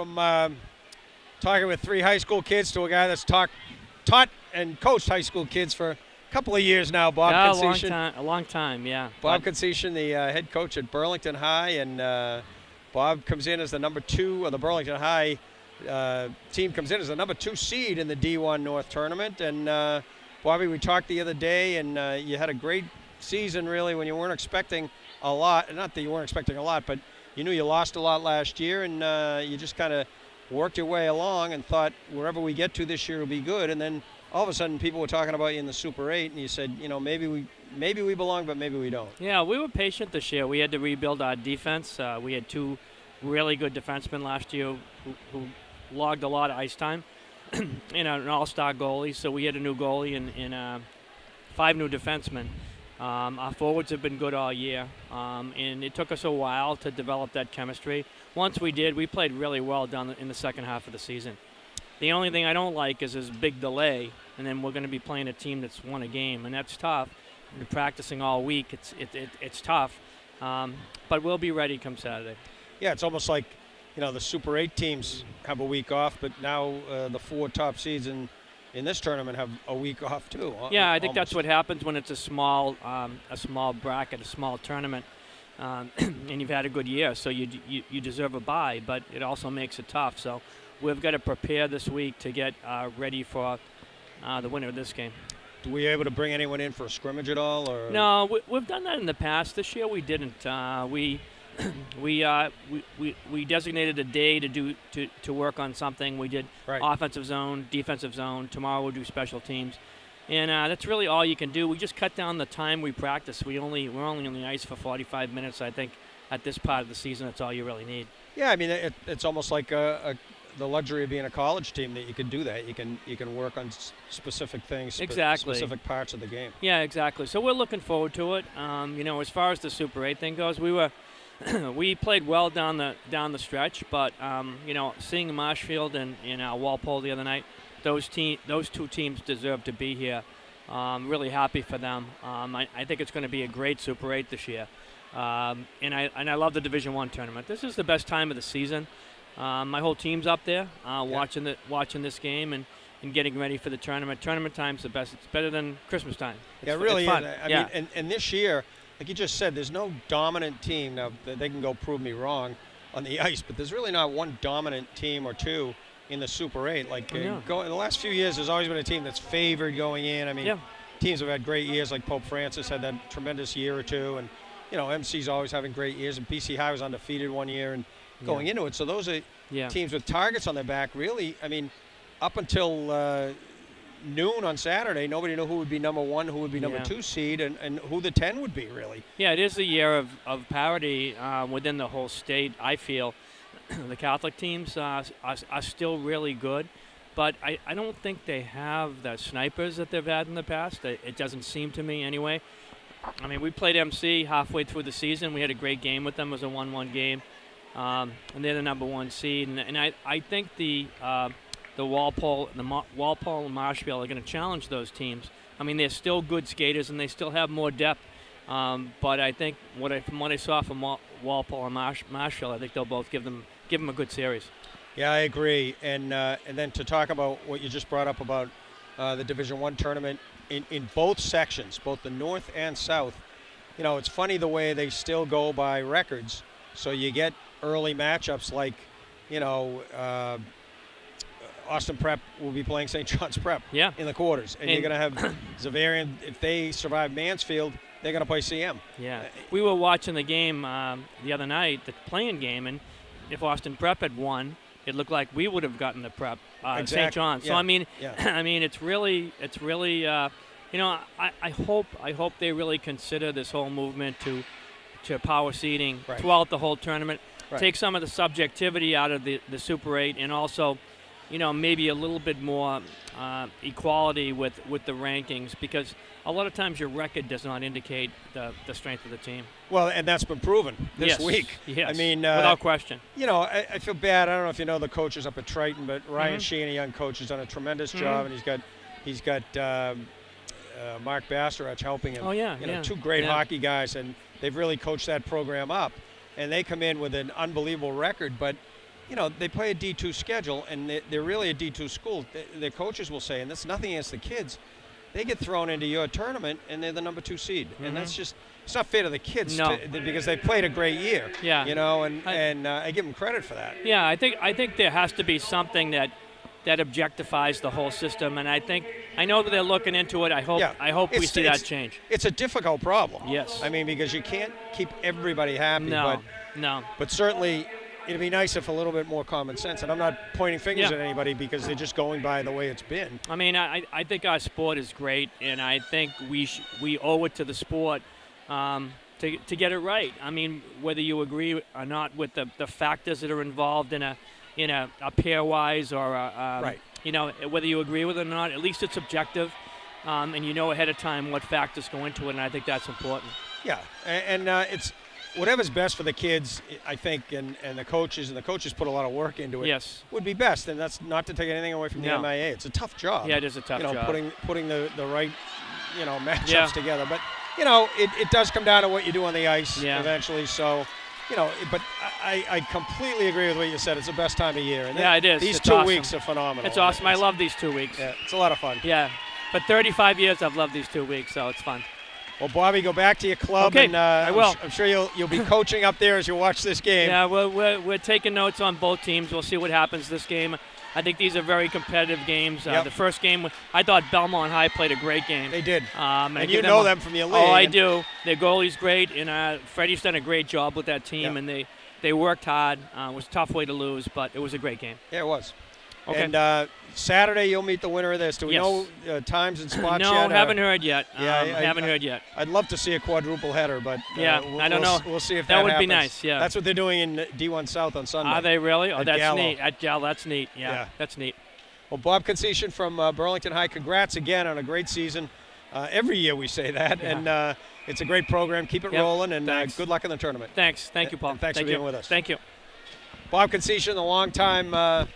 from talking with 3 high school kids to a guy that's taught and coached high school kids for a couple of years now, Bob Conceison. A long time, yeah. Bob Conceison, the head coach at Burlington High, and Bob comes in as the number 2, or the Burlington High team comes in as the number 2 seed in the D1 North tournament. And Bobby, we talked the other day, and you had a great season really when you weren't expecting a lot. Not that you weren't expecting a lot, but you knew you lost a lot last year, and you just kind of worked your way along and thought wherever we get to this year will be good. And then all of a sudden people were talking about you in the Super 8, and you said, you know, maybe we belong, but maybe we don't. Yeah, we were patient this year. We had to rebuild our defense. We had 2 really good defensemen last year who logged a lot of ice time and an all-star goalie. So we had a new goalie and 5 new defensemen. Our forwards have been good all year, and it took us a while to develop that chemistry. Once we did, we played really well down in the second half of the season. The only thing I don't like is this big delay, and then we're going to be playing a team that's won a game, and that's tough. We're practicing all week. It's tough, but we'll be ready come Saturday. Yeah, it's almost like, you know, the Super 8 teams have a week off, but now the 4 top seeds in this tournament have a week off too. Yeah, I think that's what happens when it's a small bracket, a small tournament, and you've had a good year, so you deserve a bye, but it also makes it tough. So we've got to prepare this week to get ready for the winner of this game. Were you able to bring anyone in for a scrimmage at all? Or? No, we've done that in the past. This year we didn't. We designated a day to work on something. We did offensive zone, defensive zone. Tomorrow we'll do special teams, and that's really all you can do. We just cut down the time we practice. We're only on the ice for 45 minutes. I think at this part of the season, that's all you really need. Yeah, I mean it's almost like the luxury of being a college team that you can do that. You can work on specific things, exactly. Specific parts of the game. Yeah, exactly. So we're looking forward to it. You know, as far as the Super 8 thing goes, we played well down the stretch, but you know, seeing Marshfield and Walpole the other night, those 2 teams deserve to be here. Really happy for them. I think it's going to be a great Super 8 this year, and I love the Division I tournament. This is the best time of the season. My whole team's up there watching this game and getting ready for the tournament. Tournament time's the best. It's better than Christmas time. It really is. I mean, and this year, like you just said, there's no dominant team. Now, they can go prove me wrong on the ice, but there's really not one dominant team or 2 in the Super 8. Like, in the last few years, there's always been a team that's favored going in. I mean, teams have had great years, like Pope Francis had that tremendous year or 2, and, you know, MC's always having great years, and BC High was undefeated one year and going into it. So those are teams with targets on their back. Really, I mean, up until noon on Saturday, nobody knew who would be number 1, who would be number 2 seed, and who the 10 would be, really. Yeah, it is the year of parity within the whole state, I feel. The Catholic teams are still really good, but I don't think they have the snipers that they've had in the past. It doesn't seem to me anyway. I mean, we played MC halfway through the season. We had a great game with them. It was a 1-1 game, and they're the number 1 seed. And I think the Walpole and Marshfield are going to challenge those teams. I mean, they're still good skaters and they still have more depth. But I think from what I saw from Walpole and Marshfield, I think they'll both give them a good series. Yeah, I agree. And then to talk about what you just brought up about the Division I tournament in both sections, both the North and South, you know, it's funny the way they still go by records. So you get early matchups like, you know, Austin Prep will be playing St. John's Prep in the quarters. And you're going to have Zavarian, if they survive Mansfield, they're going to play CM. Yeah. We were watching the game the other night, the playing game, and if Austin Prep had won, it looked like we would have gotten the Prep, St. John's. So, I mean, it's really you know, I hope they really consider this whole movement to power seeding throughout the whole tournament. Take some of the subjectivity out of the Super 8 and also, you know, maybe a little bit more equality with the rankings, because a lot of times your record does not indicate the strength of the team. Well, and that's been proven this week. Yes, I mean, without question. You know, I feel bad. I don't know if you know the coaches up at Triton, but Ryan Sheehan, a young coach, has done a tremendous job, and he's got Mark Basterach helping him. Oh, yeah. You know, 2 great hockey guys, and they've really coached that program up. And they come in with an unbelievable record, but they play a D2 schedule, and they're really a D2 school. Their coaches will say, and that's nothing against the kids, they get thrown into your tournament, and they're the number 2 seed. And that's just, it's not fair to the kids because they played a great year. Yeah. I give them credit for that. Yeah, I think there has to be something that objectifies the whole system, and I know that they're looking into it. I hope we see that change. It's a difficult problem. Yes. I mean, because you can't keep everybody happy. No. But certainly, it'd be nice if a little bit more common sense. And I'm not pointing fingers at anybody because they're just going by the way it's been. I mean, I think our sport is great, and I think we owe it to the sport to get it right. I mean, whether you agree or not with the factors that are involved in a pairwise or right. Whether you agree with it or not, at least it's objective, and you know ahead of time what factors go into it, and I think that's important. Yeah, and it's whatever's best for the kids, I think, and the coaches put a lot of work into it. Yes, would be best, and that's not to take anything away from the MIA. It's a tough job. Yeah, it is a tough job. Putting the right matchups together, but it does come down to what you do on the ice eventually. So. But I completely agree with what you said. It's the best time of year. And it is. These it's 2 awesome. weeks are phenomenal. It's awesome. I love these 2 weeks. Yeah, it's a lot of fun. Yeah. For 35 years, I've loved these 2 weeks, so it's fun. Well, Bobby, go back to your club. Okay, and, I will. I'm sure you'll be coaching up there as you watch this game. Yeah, we're taking notes on both teams. We'll see what happens this game. I think these are very competitive games. The first game, I thought Belmont High played a great game. They did. And you know them from your league. Oh, I do. Their goalie's great, and Freddie's done a great job with that team, and they worked hard. It was a tough way to lose, but it was a great game. Yeah, it was. Okay. And Saturday, you'll meet the winner of this. Do we know times and spots yet? No, haven't heard yet. Haven't heard yet. I'd love to see a quadruple header, but I don't know. We'll see if that would happens. be nice. Yeah, that's what they're doing in D1 South on Sunday. Are they really? Oh, that's Gallo. neat. At Gallo, that's neat. Yeah, that's neat. Well, Bob Conceison from Burlington High, congrats again on a great season. Every year we say that, and it's a great program. Keep it rolling, and good luck in the tournament. Thanks. Thank you, Paul. And thanks for being with us. Thank you. Bob Conceison, a long-time